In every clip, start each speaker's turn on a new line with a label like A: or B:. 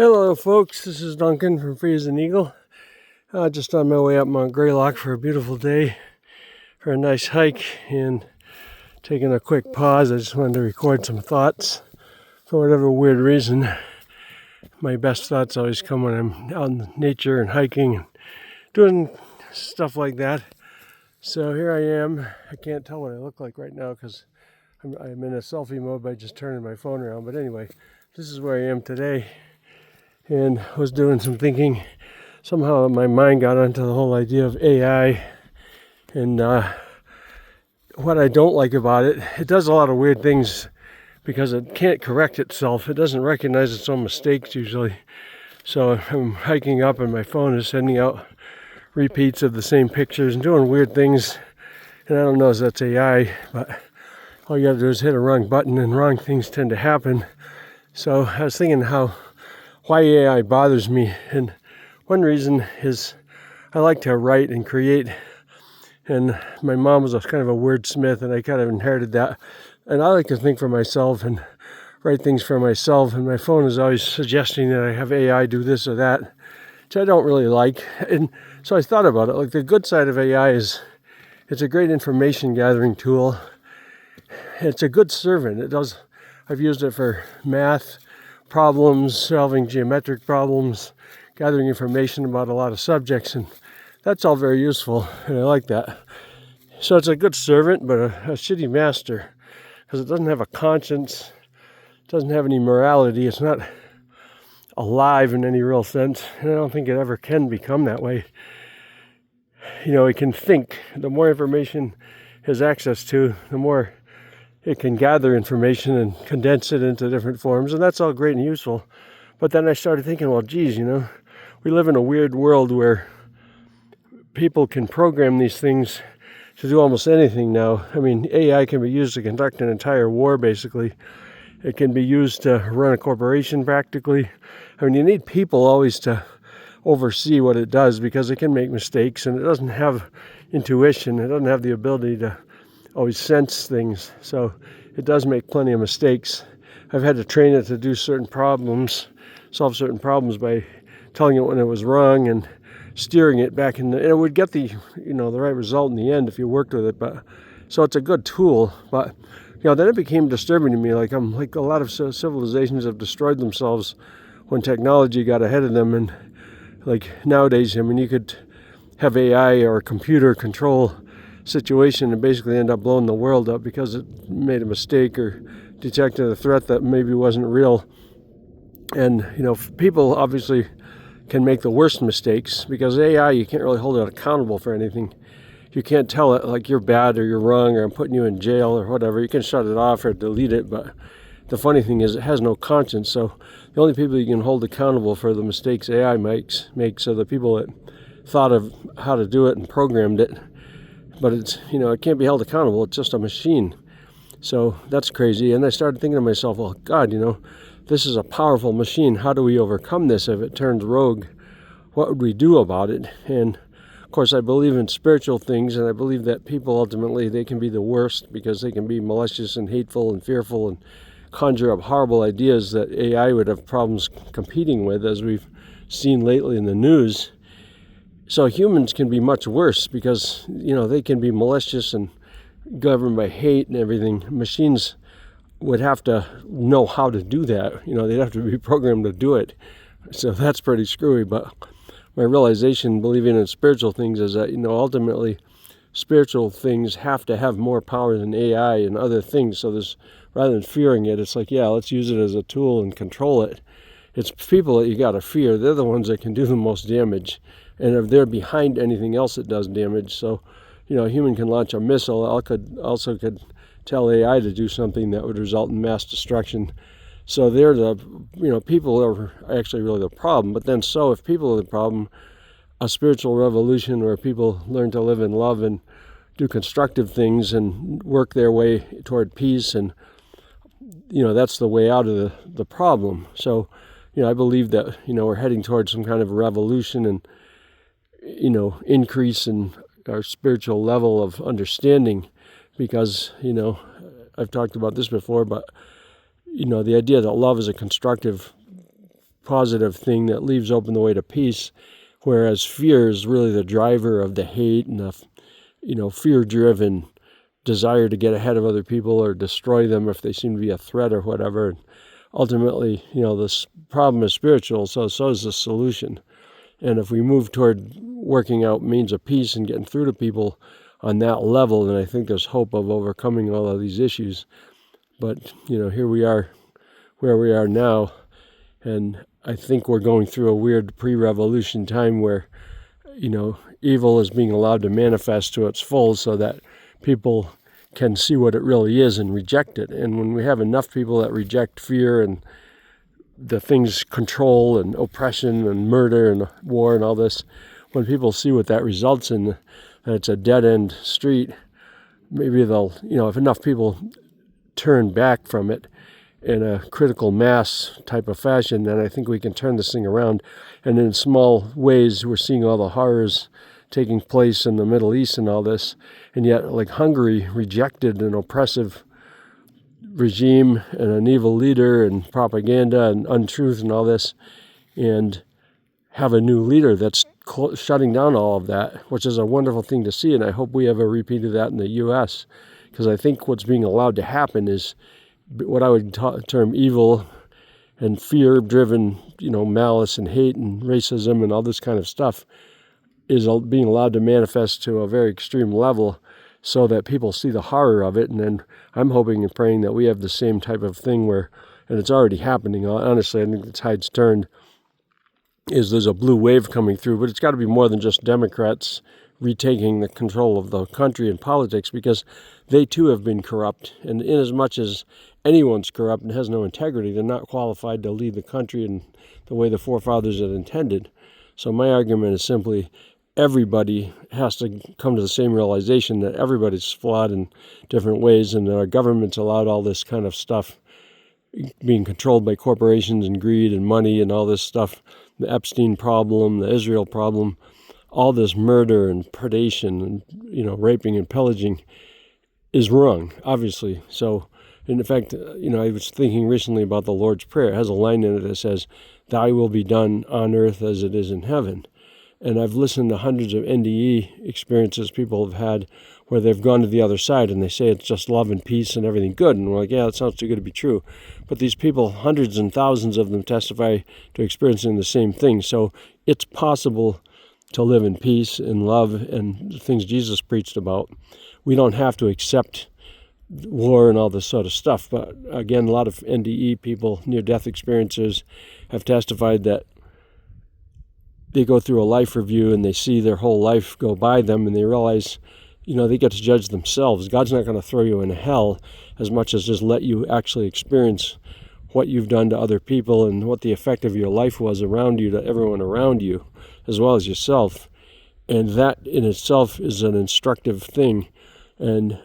A: Hello folks, this is Duncan from Free as an Eagle. Just on my way up Mount Greylock for a beautiful day, for a nice hike, and taking a quick pause. I just wanted to record some thoughts. For whatever weird reason, my best thoughts always come when I'm out in nature and hiking and doing stuff like that. So here I am. I can't tell what I look like right now because I'm in a selfie mode by just turning my phone around. But anyway, this is where I am today. And was doing some thinking. Somehow my mind got onto the whole idea of AI, and what I don't like about it, it does a lot of weird things because it can't correct itself. It doesn't recognize its own mistakes usually. So I'm hiking up and my phone is sending out repeats of the same pictures and doing weird things. And I don't know if that's AI, but all you gotta do is hit a wrong button and wrong things tend to happen. So I was thinking why AI bothers me, and one reason is I like to write and create, and my mom was kind of a wordsmith, and I kind of inherited that, and I like to think for myself and write things for myself, and my phone is always suggesting that I have AI do this or that, which I don't really like. And so I thought about it. Like, the good side of AI is it's a great information gathering tool. It's a good servant. I've used it for math problems, solving geometric problems, gathering information about a lot of subjects, and that's all very useful, and I like that. So it's a good servant, but a shitty master, because it doesn't have a conscience, it doesn't have any morality, it's not alive in any real sense, and I don't think it ever can become that way. You know, it can think. The more information it has access to, the more it can gather information and condense it into different forms, and that's all great and useful. But then I started thinking, well, geez, we live in a weird world where people can program these things to do almost anything now. I mean, AI can be used to conduct an entire war, basically. It can be used to run a corporation, practically. I mean, you need people always to oversee what it does because it can make mistakes, and it doesn't have intuition. It doesn't have the ability to always sense things, so it does make plenty of mistakes. I've had to train it to do solve certain problems by telling it when it was wrong and steering it back and it would get the right result in the end if you worked with it. But so it's a good tool, but then it became disturbing to me. Like a lot of civilizations have destroyed themselves when technology got ahead of them, and like nowadays, I mean, you could have AI or computer control situation and basically end up blowing the world up because it made a mistake or detected a threat that maybe wasn't real. And people obviously can make the worst mistakes because AI, you can't really hold it accountable for anything. You can't tell it like you're bad or you're wrong or I'm putting you in jail or whatever. You can shut it off or delete it, but the funny thing is it has no conscience. So the only people you can hold accountable for the mistakes AI makes are the people that thought of how to do it and programmed it. But it's, it can't be held accountable. It's just a machine. So that's crazy. And I started thinking to myself, well, God, this is a powerful machine. How do we overcome this if it turns rogue? What would we do about it? And of course, I believe in spiritual things, and I believe that people ultimately, they can be the worst because they can be malicious and hateful and fearful and conjure up horrible ideas that AI would have problems competing with, as we've seen lately in the news. So humans can be much worse because, they can be malicious and governed by hate and everything. Machines would have to know how to do that. They'd have to be programmed to do it. So that's pretty screwy. But my realization, believing in spiritual things, is that, ultimately spiritual things have to have more power than AI and other things. So rather than fearing it, it's like, let's use it as a tool and control it. It's people that you got to fear. They're the ones that can do the most damage. And if they're behind anything else that does damage, so, a human can launch a missile, also could tell AI to do something that would result in mass destruction. So they're people are actually really the problem. But then if people are the problem, a spiritual revolution where people learn to live in love and do constructive things and work their way toward peace, and, that's the way out of the problem. So, I believe that, we're heading towards some kind of revolution and, increase in our spiritual level of understanding because, I've talked about this before, but, the idea that love is a constructive positive thing that leaves open the way to peace, whereas fear is really the driver of the hate and the, fear-driven desire to get ahead of other people or destroy them if they seem to be a threat or whatever. Ultimately, this problem is spiritual, so is the solution. And if we move toward working out means of peace and getting through to people on that level, then I think there's hope of overcoming all of these issues. But, here we are where we are now, and I think we're going through a weird pre-revolution time where, evil is being allowed to manifest to its full so that people can see what it really is and reject it. And when we have enough people that reject fear and the things, control and oppression and murder and war and all this, when people see what that results in, that it's a dead-end street, maybe they'll, if enough people turn back from it in a critical mass type of fashion, then I think we can turn this thing around. And in small ways, we're seeing all the horrors taking place in the Middle East and all this, and yet like Hungary rejected an oppressive regime and an evil leader and propaganda and untruth and all this, and have a new leader that's shutting down all of that, which is a wonderful thing to see. And I hope we have a repeat of that in the U.S., because I think what's being allowed to happen is what I would term evil and fear-driven, malice and hate and racism and all this kind of stuff is being allowed to manifest to a very extreme level so that people see the horror of it. And then I'm hoping and praying that we have the same type of thing where, and it's already happening, honestly, I think the tide's turned, is there's a blue wave coming through, but it's got to be more than just Democrats retaking the control of the country and politics, because they too have been corrupt. And in as much as anyone's corrupt and has no integrity, they're not qualified to lead the country in the way the forefathers had intended. So my argument is simply everybody has to come to the same realization that everybody's flawed in different ways, and that our government's allowed all this kind of stuff being controlled by corporations and greed and money and all this stuff, the Epstein problem, the Israel problem, all this murder and predation and, raping and pillaging is wrong, obviously. So, in fact, I was thinking recently about the Lord's Prayer. It has a line in it that says, "Thy will be done on earth as it is in heaven." And I've listened to hundreds of NDE experiences people have had where they've gone to the other side and they say it's just love and peace and everything good. And we're like, yeah, that sounds too good to be true. But these people, hundreds and thousands of them, testify to experiencing the same thing. So it's possible to live in peace and love and the things Jesus preached about. We don't have to accept war and all this sort of stuff. But again, a lot of NDE people, near-death experiencers, have testified that they go through a life review and they see their whole life go by them and they realize, they get to judge themselves. God's not going to throw you in hell as much as just let you actually experience what you've done to other people and what the effect of your life was around you to everyone around you, as well as yourself. And that in itself is an instructive thing. And,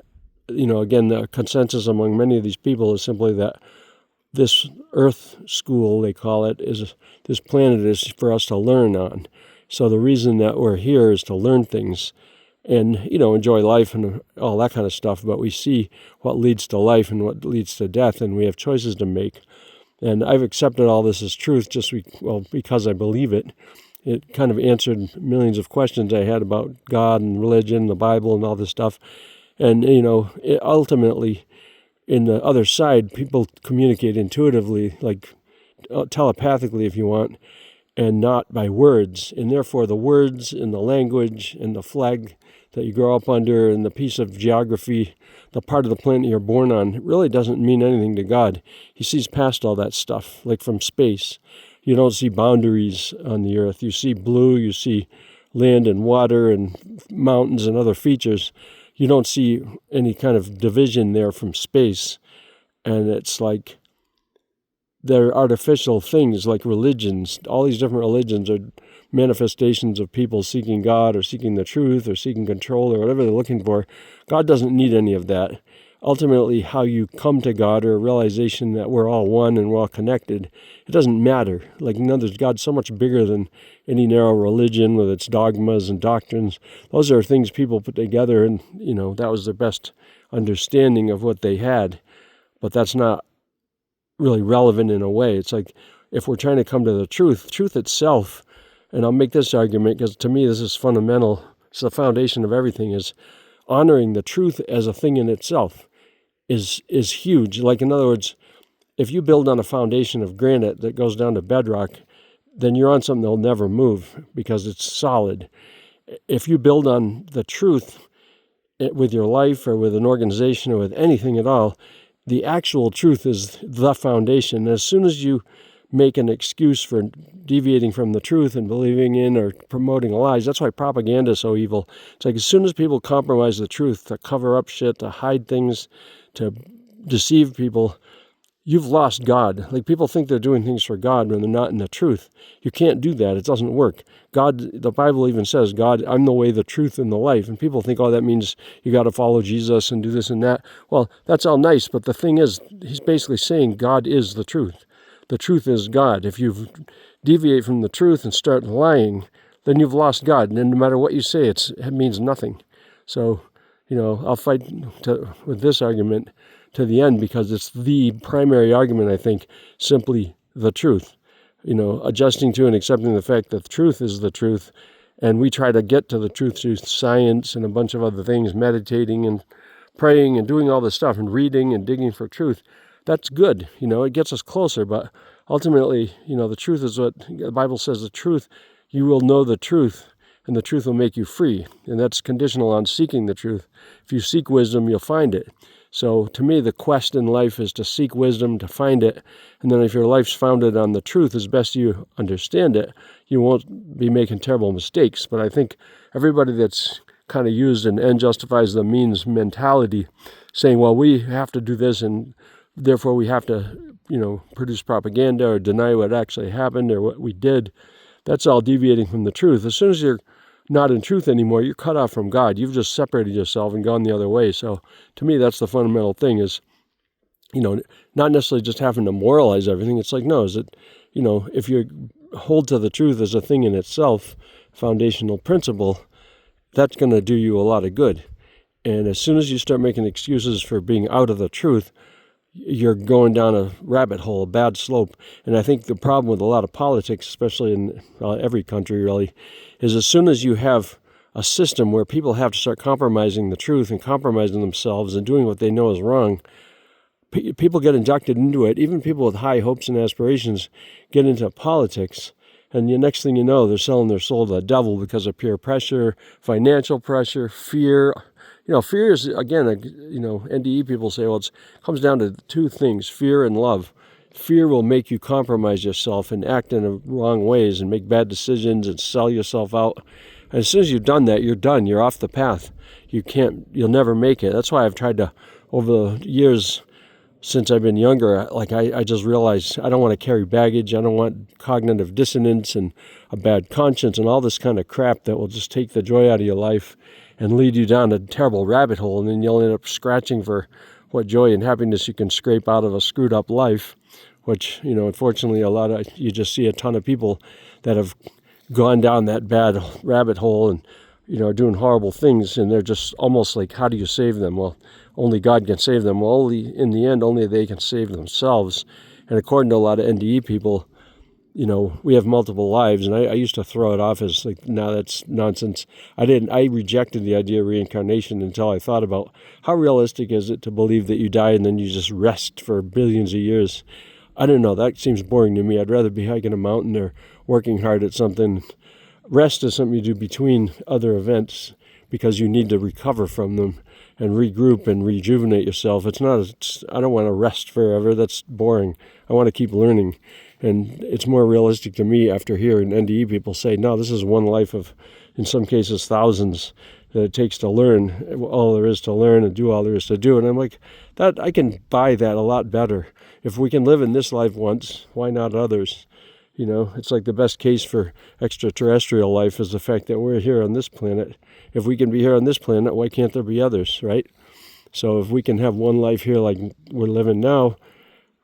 A: again, the consensus among many of these people is simply that this earth school, they call it, this planet is for us to learn on. So the reason that we're here is to learn things and, enjoy life and all that kind of stuff. But we see what leads to life and what leads to death, and we have choices to make. And I've accepted all this as truth because I believe it. It kind of answered millions of questions I had about God and religion, the Bible, and all this stuff. And, ultimately, in the other side, people communicate intuitively, like telepathically if you want, and not by words. And therefore the words and the language and the flag that you grow up under and the piece of geography, the part of the planet you're born on, it really doesn't mean anything to God. He sees past all that stuff, like from space. You don't see boundaries on the earth. You see blue, you see land and water and mountains and other features. You don't see any kind of division there from space. And it's like they're artificial things like religions. All these different religions are manifestations of people seeking God or seeking the truth or seeking control or whatever they're looking for. God doesn't need any of that. Ultimately, how you come to God or a realization that we're all one and we're all connected, it doesn't matter. Like, God's so much bigger than any narrow religion with its dogmas and doctrines. Those are things people put together and, that was their best understanding of what they had. But that's not really relevant in a way. It's like if we're trying to come to the truth itself, and I'll make this argument because to me this is fundamental, it's the foundation of everything, is honoring the truth as a thing in itself is huge. Like, in other words, if you build on a foundation of granite that goes down to bedrock, then you're on something that'll never move because it's solid. If you build on the truth with your life or with an organization or with anything at all, the actual truth is the foundation. And as soon as you make an excuse for deviating from the truth and believing in or promoting lies, that's why propaganda is so evil. It's like as soon as people compromise the truth to cover up shit, to hide things, to deceive people, you've lost God. Like, people think they're doing things for God when they're not in the truth. You can't do that. It doesn't work. God, the Bible even says, God, I'm the way, the truth, and the life. And people think, oh, that means you got to follow Jesus and do this and that. Well, that's all nice, but the thing is, he's basically saying God is the truth. The truth is God. If you deviate from the truth and start lying, then you've lost God. And no matter what you say, it means nothing. So, I'll fight with this argument to the end because it's the primary argument, I think, simply the truth. Adjusting to and accepting the fact that the truth is the truth, and we try to get to the truth through science and a bunch of other things, meditating and praying and doing all this stuff and reading and digging for truth. That's good, it gets us closer, but ultimately, the truth is what the Bible says, the truth, you will know the truth, and the truth will make you free, and that's conditional on seeking the truth. If you seek wisdom, you'll find it. So to me, the quest in life is to seek wisdom, to find it, and then if your life's founded on the truth as best you understand it, you won't be making terrible mistakes. But I think everybody that's kind of used an end justifies the means mentality, saying, well, we have to do this, and therefore we have to, produce propaganda or deny what actually happened or what we did, that's all deviating from the truth. As soon as you're not in truth anymore, you're cut off from God. You've just separated yourself and gone the other way. So to me, that's the fundamental thing is, not necessarily just having to moralize everything. It's like, no, is it, if you hold to the truth as a thing in itself, foundational principle, that's going to do you a lot of good. And as soon as you start making excuses for being out of the truth, you're going down a rabbit hole, a bad slope. And I think the problem with a lot of politics, especially in every country really, is as soon as you have a system where people have to start compromising the truth and compromising themselves and doing what they know is wrong, people get injected into it. Even people with high hopes and aspirations get into politics. And the next thing you know, they're selling their soul to the devil because of peer pressure, financial pressure, fear. Fear is, again, NDE people say, well, it comes down to two things, fear and love. Fear will make you compromise yourself and act in the wrong ways and make bad decisions and sell yourself out. And as soon as you've done that, you're done. You're off the path. You'll never make it. That's why I've tried to, over the years since I've been younger, I just realized I don't want to carry baggage. I don't want cognitive dissonance and a bad conscience and all this kind of crap that will just take the joy out of your life and lead you down a terrible rabbit hole, and then you'll end up scratching for what joy and happiness you can scrape out of a screwed up life, which, unfortunately, you just see a ton of people that have gone down that bad rabbit hole and, are doing horrible things, and they're just almost like, how do you save them? Well, only God can save them. Well, in the end, only they can save themselves. And according to a lot of NDE people, we have multiple lives, and I used to throw it off as like, no, that's nonsense. I rejected the idea of reincarnation until I thought about how realistic is it to believe that you die and then you just rest for billions of years. I don't know, that seems boring to me. I'd rather be hiking a mountain or working hard at something. Rest is something you do between other events because you need to recover from them and regroup and rejuvenate yourself. I don't want to rest forever. That's boring. I want to keep learning. And it's more realistic to me after hearing NDE people say, no, this is one life of, in some cases, thousands that it takes to learn all there is to learn and do all there is to do. And I'm like, that I can buy that a lot better. If we can live in this life once, why not others? It's like the best case for extraterrestrial life is the fact that we're here on this planet. If we can be here on this planet, why can't there be others, right? So if we can have one life here like we're living now,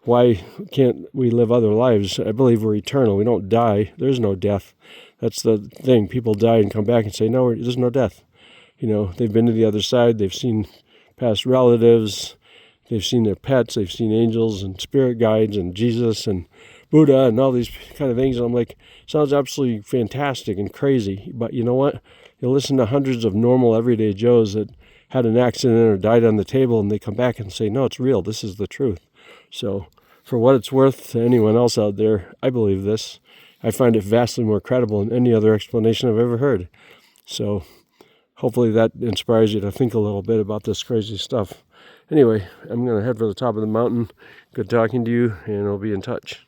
A: why can't we live other lives? I believe we're eternal. We don't die. There's no death. That's the thing. People die and come back and say, no, there's no death. They've been to the other side. They've seen past relatives. They've seen their pets. They've seen angels and spirit guides and Jesus and Buddha and all these kind of things. And I'm like, sounds absolutely fantastic and crazy. But you know what? You listen to hundreds of normal everyday Joes that had an accident or died on the table, and they come back and say, no, it's real. This is the truth. So for what it's worth to anyone else out there, I believe this. I find it vastly more credible than any other explanation I've ever heard. So hopefully that inspires you to think a little bit about this crazy stuff. Anyway, I'm going to head for the top of the mountain. Good talking to you, and I'll be in touch.